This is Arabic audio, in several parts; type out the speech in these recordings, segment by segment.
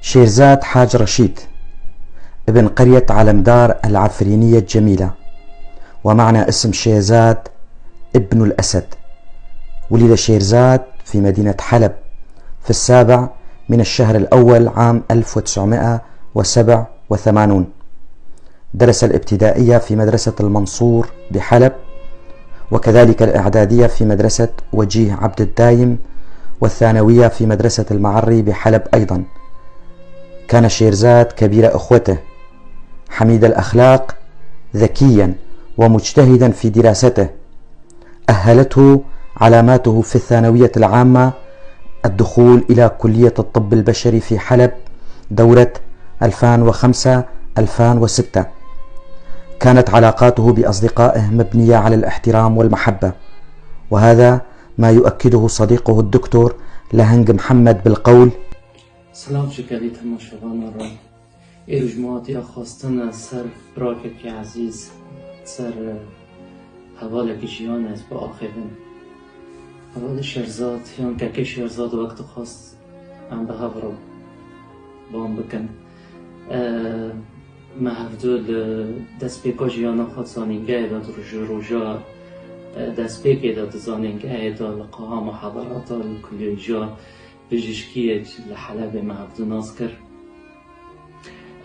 شيرزاد حاج رشيد ابن قرية علمدار العفرينية الجميلة، ومعنى اسم شيرزاد ابن الأسد. ولد شيرزاد في مدينة حلب في 7 من الشهر الأول عام 1987. درس الابتدائية في مدرسة المنصور بحلب، وكذلك الإعدادية في مدرسة وجيه عبد الدايم، والثانوية في مدرسة المعري بحلب أيضا. كان شيرزاد كبير أخوته، حميد الأخلاق، ذكيا ومجتهدا في دراسته. أهلته علاماته في الثانوية العامة الدخول إلى كلية الطب البشري في حلب دورة 2005-2006. كانت علاقاته بأصدقائه مبنية على الاحترام والمحبة، وهذا ما يؤكده صديقه الدكتور لهنگ محمد بالقول: سلام شکلی تماشاوان را ارجماعاتی خواستن سر براکه عزیز سر حواله کشیان از با آخرین حوال شیرزاد یان که شیرزاد وقت خواست ام به هوا رو بام بکن محفدول دست پیکا جیانا خود زانینگه داد روژا دست پیکه داد زانینگه داد لقاها محاضرات کلی جا بجشكية لحلب محفدو ناس كر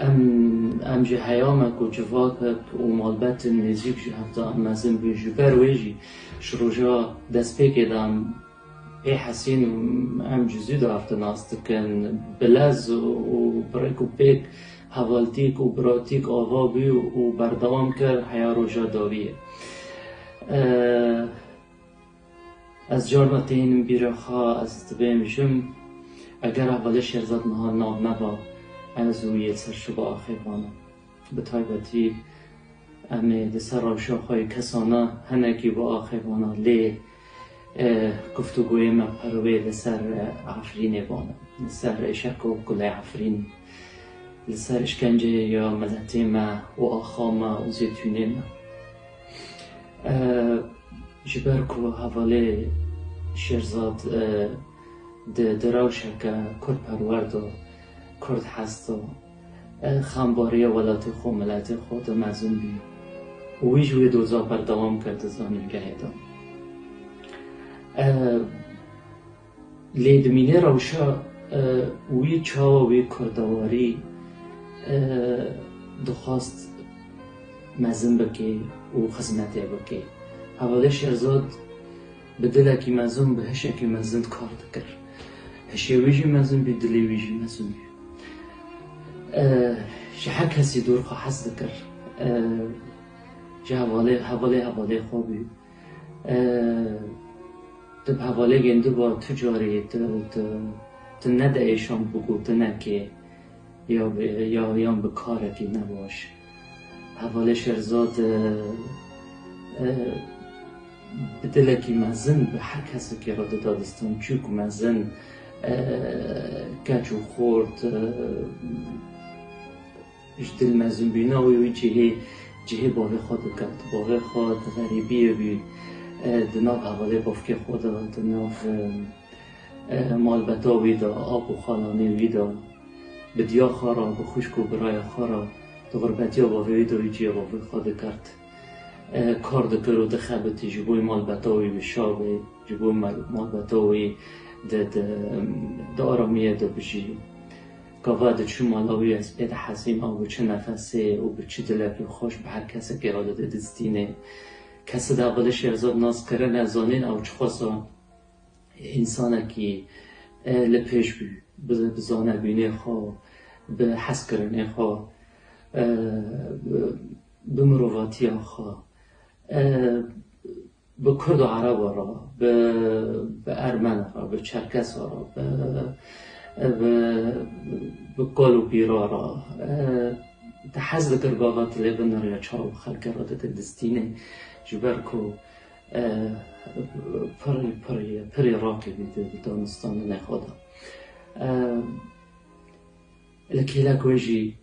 ام جي حيامك و جواكك و مالبت نزيك جي هفتا ام مزن بيجو برويجي شروجا دست بيك ادام بي حسين و ام جزو دا هفتا ناس تكن بلز و بريك و بيك حوالتيك و براتيك آوابي و بردوام كر حيا روجا داوية از جارمتين بيرخا از تبين بشم اگر اول شیرزاد نهار نام نبا انزویه سرشو با آخیوانا به طایبتی امی دسر راشاخای کسانا هنگی با آخیوانا لی گفتگوی ما پروی لسر عفرین بانا لسر شک و گل عفرین لسر اشکنجه یا ملتی ما و آخا ما و زیتونه ما جبر که حواله شیرزاد دراوشه که کرد پرورد و کرد هست و خانباری ولایت خو ملت خود مزون بی و ویش وی دوزا بردوام کرد زانیگه دام لیدمینه روشا وی چاو وی کردواری دخواست مزون بکی و خدمتی بکی. حواله شیرزاد بدل کی مزون به هش کی مزون کار دکر هشی ویجی مزون بی دلی ویجی مزون بی جه کسی دور خو حس دکر جه حواله خوبی تب حواله گندو با تجاری تو نده ایشان بگو تو نکی یا به کار کی نباش. حواله شیرزاد بدلکی مزن به هر کسی که را دادستان چوک مزن کچ و خورد دل مزن بینا و جهه باقی خود کرد باقی خود غریبی بی دناف حواله بافک خود دناف مالبتا ویدا آب و خالانه ویدا بدیا خارا به خوشک و برای خارا تو غربتی ها باقی ویدا ویجی باقی خود کرد کار دکر و دخبتی جبوی مالبتاوی بشابه جبوی مالبتاوی د آرامیه دا بجی کافا دا چون مالاوی از بید حسیم و چه نفسه و به چه دلکی خوش به هر کسی که را داده دستینه کسی دا اول شیرزاد ناز کرن ازانین او چه خواستا انسانه که لپیش بزانه بینه خواه به حس کرنه خواه به مروواتی خواه به کرد و عرب را به ارمن را به چرکس را به گال و بیرا را تحز دکر گاوات لیبن را چاو خلق را ده دستینه جبر که پری راکی بیده دانستان نخواده لکی لکویجی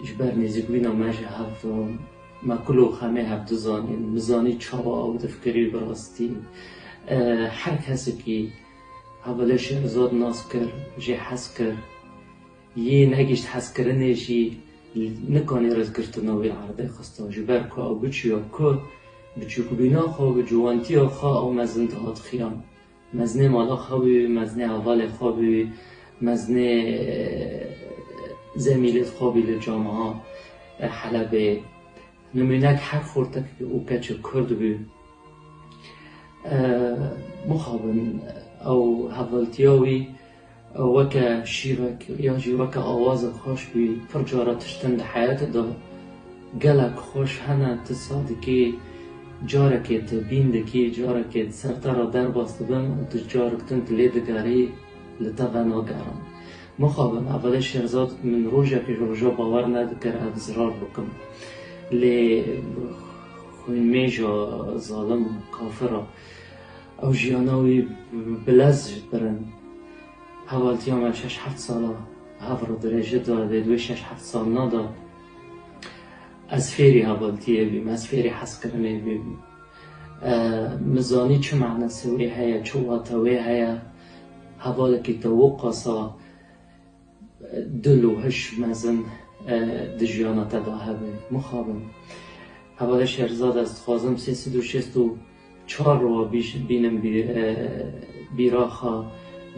جبر نزیگوی نماجه هفته ما کلو خمه هفته زانین مزانی چاوا و دفکری براستی هر کسی که هەڤەلە شێرزاد ناز کر جێ حەز کر یê negîşt hezkirinê jî nikanê rêzgirtina wê erdê xista ji ber ku ew biçûya ku bi çûkbîna xwe bi ciwantiya xwe ew mezin dihat xiyan mezinê mala xwe bû mezinê hevalê xwe bû mezinê zemîlê xwe bû li camiya Helebê nimûnek her xortek û keçi Kurd bû mixabin ew hevaltiya wî وەکە شیرێک یا jî weke awazek xweş bû pir cara tiştin di heyetê de gelek xweş hene tu sadikî carekê tu bîn dikî carekê ser te re derbas dibin û tu carek din tu lê digerî li te ve nagerin mixabin evelê Şêrzad min rojekê ji roja bawer nedikir ev zirar bikim lê xwînmêja zalim û kafir e ew jiyana wî bilez birin hevaltiya me 6-7 sala hev re dirêjî da lê wê 6-7 salina da ez fêrî hevaltiyê bîm ez fêrî hezkirinê bîm min zanî çi mehnesi wê heye çi wate wê heye hevalekî te wo qasa dil û hiş mezin di jiyana te da hebe mixabin hevalê Şêrzad ez dixwazim 364 rova bînim bîraxa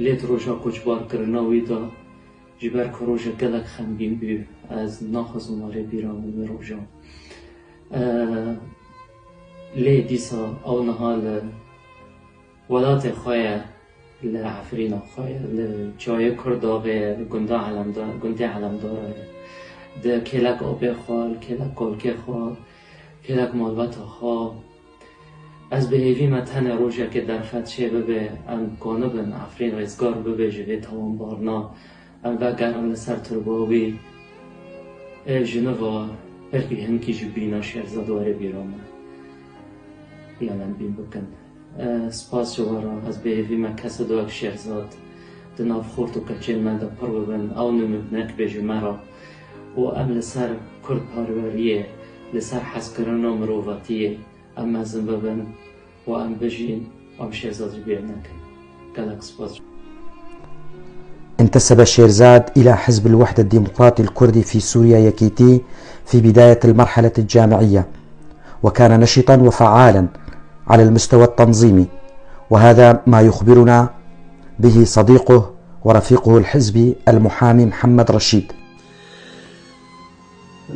lêt roja koçbarkirina wî da ji ber ku roja gelek xemgîn bû ez naxwazim warê bîra min vê roja lê dîsa ew niha li welatê xwe ye li Efrîna xwe ye li çayê Kurdaxê ye li gundê Helemdar ye di kêlek abê xwe li kêlek kolkê xwe kêlek malbeta xwe ez bihêvî me tenê rojekê derfet çê bibe em konibin Efrîn rêzgar bibe ji vê tawanbarina em vegerin li ser turbawî ji niva belkî hinkî ji bîna Şêrzad warê bîra me yan em bîn bikin spas ji we re ez bihêvî me kesê doyek Şêrzad di nav xort û keçên me de pir bibin ew nimûnek bê ji me re û em li ser Kurdperweriyê li ser hezkirina mirovatiyê em mezin bibin و ام بجين ام شيرزاد جبير نكن قالك سباس. انتسب شيرزاد إلى حزب الوحدة الديمقراطي الكردي في سوريا يكيتي في بداية المرحلة الجامعية وكان نشطا وفعالا على المستوى التنظيمي وهذا ما يخبرنا به صديقه ورفيقه الحزبي المحامي محمد رشيد.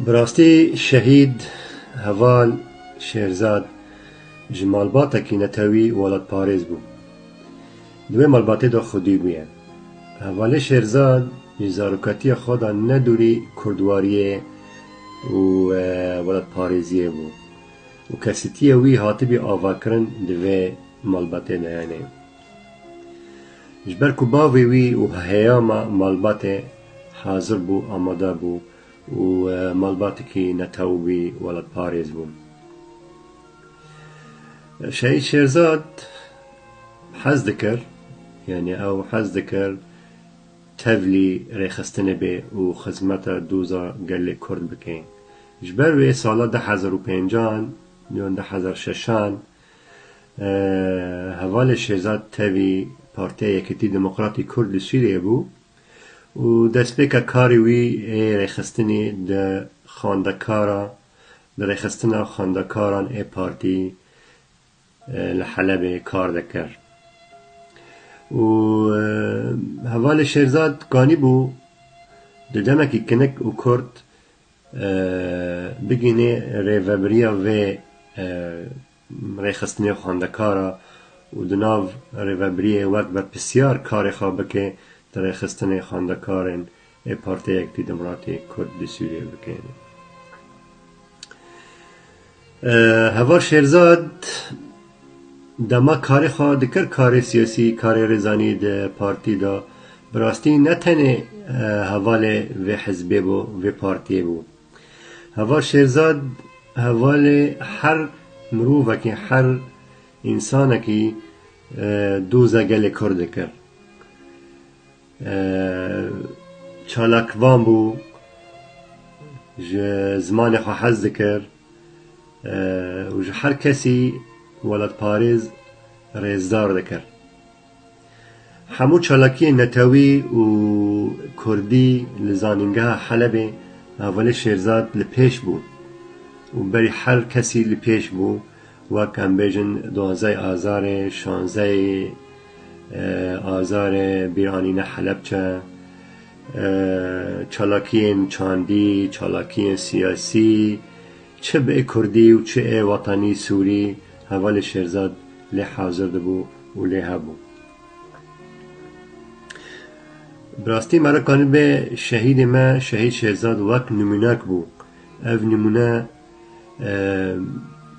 براستي شهيد هفال شيرزاد ji malbatekî netewî welatparêz bû. Di wê malbatê de xwedî bûye. Hevalê Şêrzad ji zaroketiya xwe de nedûrî kurdwariyê û welatparêziyê bû û kesîtiyê wî hatibî avakirin di vê malbatê de yanê. Ji ber ku bavê wî û heyama malbatê hazir bû amade bû û malbatekî netew wî welatparêz bû. شهید شیرزاد حەز دکر یعنی ئەو حەز دکر تەڤلی ڕێخستنە بێ و خزمەتە دووزە گەلێ کورد بکەین ji ber wê sala 2005 yon 2006 hevalê Şêrzad tevî Partiya Yekîtî Demokratî Kurd li Sûriyê bû û destpêka karê wî ê rêxistinê di xwendekara di rêxistina xwendekaran ê partî li Helebê kar dikir û hevalê Şêrzad ganî bû di demekî kinik û Kurd bigîne rêveberiya vê rêxistinê xwendekara û di nav rêveberiyê wek berpirsiyar karê xwe bike di rêxistinê xwendekarên ê Partiya Yekîtî Demokratî Kurd li Sûriyê bike. Heval Şêrzad dema karê xwe dikir karê siyasî karê rêzanî di partî de bi rastî ne tenê hevalê vê hizbê bû vê partiyê bû. Heval Şêrzad hevalê her mirovekî her însanekî dûza gelê Kurd dikir. Çalakvan bû ji zimanê xwe hez dikir û ji her kesî welatparêz rêzdar dikir. همو چالاکی نتاوی و کردی لزانینگاه حلب اول شیرزاد لپیش بو و بری هر کسی لپیش بو وک هم بیجن 12 آذار 16 آذار بیرانین حلب چه چالاکین چاندی چالاکین سیاسی چه به کردی و چه وطنی سوری اول شیرزاد لی حاضر دبو و لی هبو براستی مرا کانی به شهید ما شهید شیرزاد وقت نمونک بو اف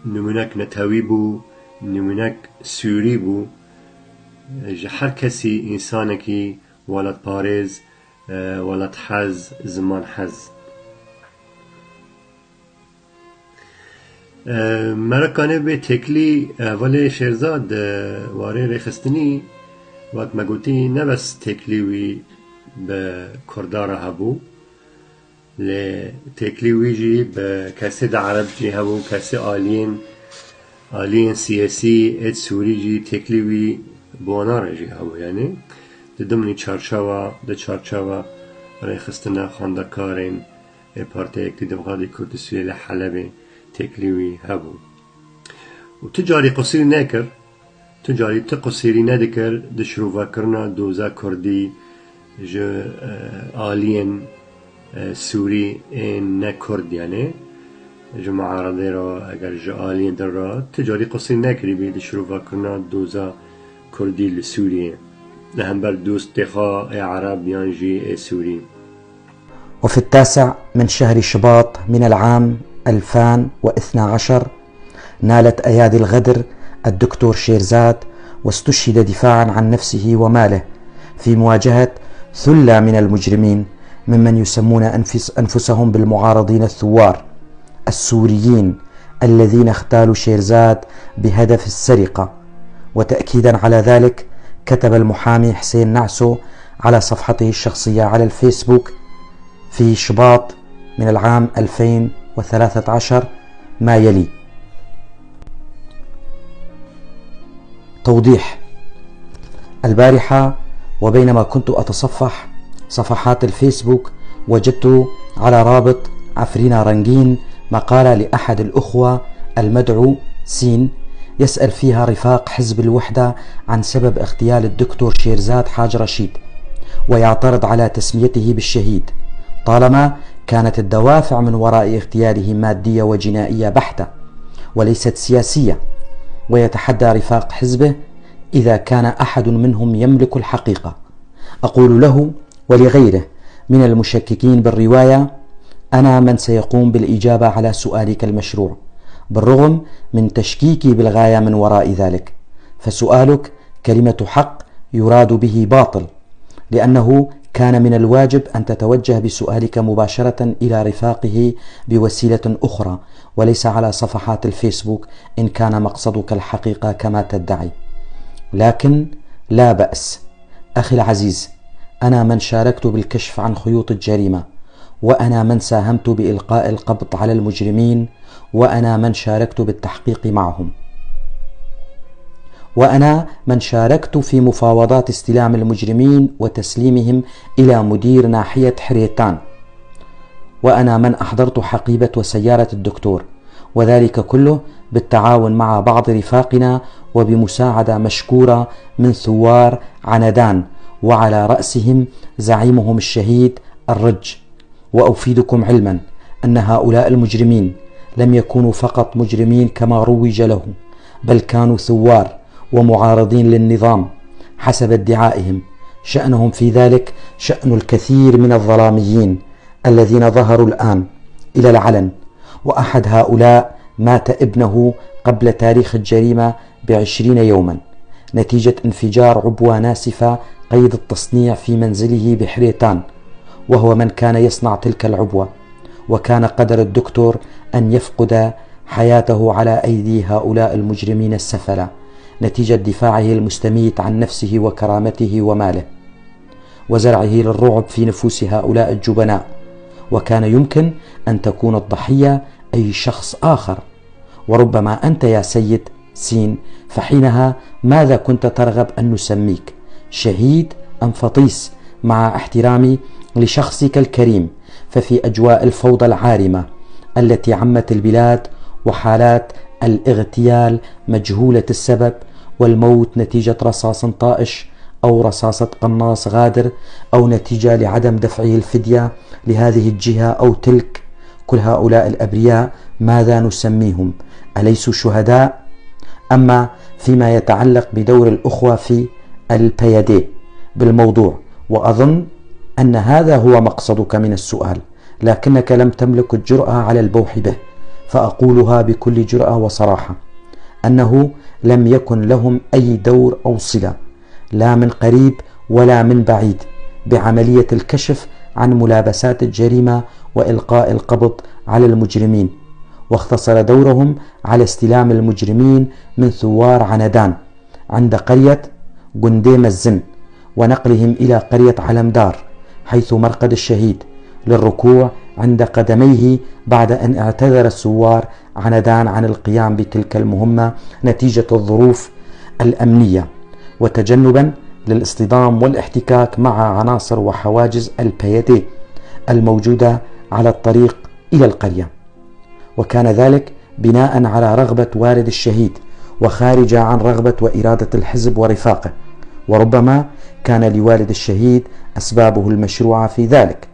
نمونک نتاوی بو نمونک سوری بو هر کسی انسانه که ولد پارز ولد حز زمان حز مرا کانی به تکلی اول شیرزاد واره رخستنی وقت مگوتی نه بس تکلیوی به کردار هبو ل تکلیوی جی به کسی د عرب جی هبو کسی آلین سیاسی اد سوری جی تکلیوی بوانار جی هبو یعنی دمنی چارچاوا رخستنا خاندکارین پارتی اکتی دمغادی کردستوی لحلب تکلیوی هبو و تجاری قصیری نکر تجاری تقصيري نذكر دشروفا كرنا دوزا كردي جو آلين سوري إن نكرد يعني جو معارضي رو اگر جو آلين در را تجاري قصير نكري بي دشروفا كرنا دوزا كردي لسوري نهم بر دوست تخا عرب يانجي سوري. وفي 9 من شهر شباط من العام 2012 نالت أيادي الغدر الدكتور شيرزاد واستشهد دفاعا عن نفسه وماله في مواجهة ثلة من المجرمين ممن يسمون أنفسهم بالمعارضين الثوار السوريين الذين اغتالوا شيرزاد بهدف السرقة. وتأكيدا على ذلك كتب المحامي حسين نعسو على صفحته الشخصية على الفيسبوك في شباط من العام 2013 ما يلي: توضيح: البارحة وبينما كنت أتصفح صفحات الفيسبوك وجدت على رابط عفرينا رنجين مقالة لأحد الأخوة المدعو سين يسأل فيها رفاق حزب الوحدة عن سبب اغتيال الدكتور شيرزاد حاج رشيد، ويعترض على تسميته بالشهيد طالما كانت الدوافع من وراء اغتياله مادية وجنائية بحتة وليست سياسية. ويتحدى رفاق حزبه إذا كان أحد منهم يملك الحقيقة. أقول له ولغيره من المشككين بالرواية: أنا من سيقوم بالإجابة على سؤالك المشروع بالرغم من تشكيكي بالغاية من وراء ذلك، فسؤالك كلمة حق يراد به باطل، لأنه كان من الواجب أن تتوجه بسؤالك مباشرة إلى رفاقه بوسيلة أخرى وليس على صفحات الفيسبوك إن كان مقصدك الحقيقة كما تدعي. لكن لا بأس أخي العزيز، أنا من شاركت بالكشف عن خيوط الجريمة، وأنا من ساهمت بإلقاء القبض على المجرمين، وأنا من شاركت بالتحقيق معهم، وأنا من شاركت في مفاوضات استلام المجرمين وتسليمهم إلى مدير ناحية حريتان، وأنا من أحضرت حقيبة وسيارة الدكتور، وذلك كله بالتعاون مع بعض رفاقنا وبمساعدة مشكورة من ثوار عنادان وعلى رأسهم زعيمهم الشهيد الرج. وأفيدكم علما أن هؤلاء المجرمين لم يكونوا فقط مجرمين كما روج له، بل كانوا ثوار ومعارضين للنظام حسب ادعائهم. شأنهم في ذلك شأن الكثير من الظلاميين الذين ظهروا الآن إلى العلن، وأحد هؤلاء مات ابنه قبل تاريخ الجريمة ب20 يوما نتيجة انفجار عبوة ناسفة قيد التصنيع في منزله بحريتان، وهو من كان يصنع تلك العبوة. وكان قدر الدكتور أن يفقد حياته على أيدي هؤلاء المجرمين السفلة نتيجة دفاعه المستميت عن نفسه وكرامته وماله وزرعه للرعب في نفوس هؤلاء الجبناء. وكان يمكن أن تكون الضحية أي شخص آخر، وربما أنت يا سيد سين، فحينها ماذا كنت ترغب أن نسميك؟ شهيد أم فطيس؟ مع احترامي لشخصك الكريم، ففي أجواء الفوضى العارمة التي عمت البلاد وحالات الاغتيال مجهولة السبب والموت نتيجة رصاص طائش أو رصاصة قناص غادر أو نتيجة لعدم دفعه الفدية لهذه الجهة أو تلك، كل هؤلاء الأبرياء ماذا نسميهم؟ أليسوا شهداء؟ أما فيما يتعلق بدور الأخوة في البيادي بالموضوع، وأظن أن هذا هو مقصدك من السؤال، لكنك لم تملك الجرأة على البوح به، فأقولها بكل جرأة وصراحة أنه لم يكن لهم أي دور أو صلة، لا من قريب ولا من بعيد، بعملية الكشف عن ملابسات الجريمة وإلقاء القبض على المجرمين، واختصر دورهم على استلام المجرمين من ثوار عنادان عند قرية قنديم الزن ونقلهم إلى قرية علمدار حيث مرقد الشهيد للركوع عند قدميه بعد أن اعتذر الثوار عنادان عن القيام بتلك المهمة نتيجة الظروف الأمنية وتجنبا للاصطدام والاحتكاك مع عناصر وحواجز البيادي الموجودة على الطريق إلى القرية، وكان ذلك بناء على رغبة والد الشهيد وخارجة عن رغبة وإرادة الحزب ورفاقه، وربما كان لوالد الشهيد أسبابه المشروعة في ذلك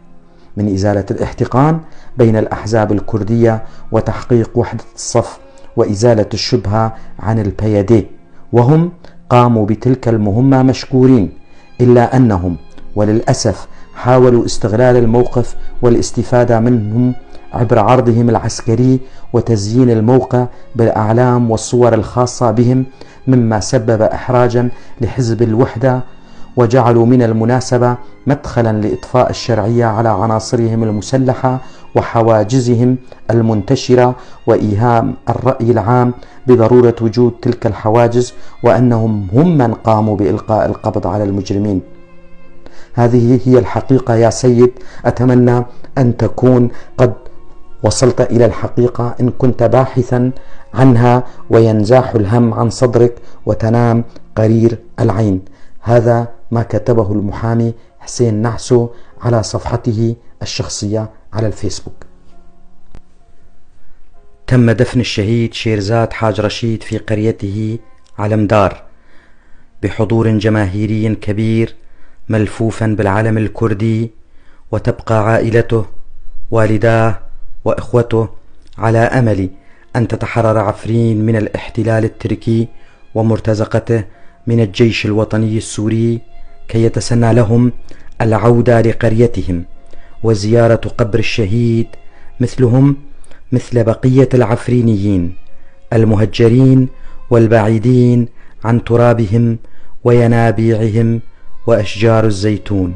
من إزالة الاحتقان بين الأحزاب الكردية وتحقيق وحدة الصف وإزالة الشبهة عن البيادي، وهم قاموا بتلك المهمة مشكورين، إلا أنهم وللأسف حاولوا استغلال الموقف والاستفادة منهم عبر عرضهم العسكري وتزيين الموقع بالأعلام والصور الخاصة بهم، مما سبب إحراجا لحزب الوحدة، وجعلوا من المناسبة مدخلا لإطفاء الشرعية على عناصرهم المسلحة وحواجزهم المنتشرة وإيهام الرأي العام بضرورة وجود تلك الحواجز وأنهم هم من قاموا بإلقاء القبض على المجرمين. هذه هي الحقيقة يا سيد، أتمنى أن تكون قد وصلت إلى الحقيقة إن كنت باحثا عنها وينزاح الهم عن صدرك وتنام قرير العين. هذا ما كتبه المحامي حسين نحسو على صفحته الشخصية على الفيسبوك. تم دفن الشهيد شيرزاد حاج رشيد في قريته علمدار بحضور جماهيري كبير ملفوفا بالعلم الكردي، وتبقى عائلته والداه وإخوته على أمل أن تتحرر عفرين من الاحتلال التركي ومرتزقته من الجيش الوطني السوري كي يتسنى لهم العودة لقريتهم وزيارة قبر الشهيد مثلهم مثل بقية العفرينيين المهجرين والبعيدين عن ترابهم وينابيعهم وأشجار الزيتون.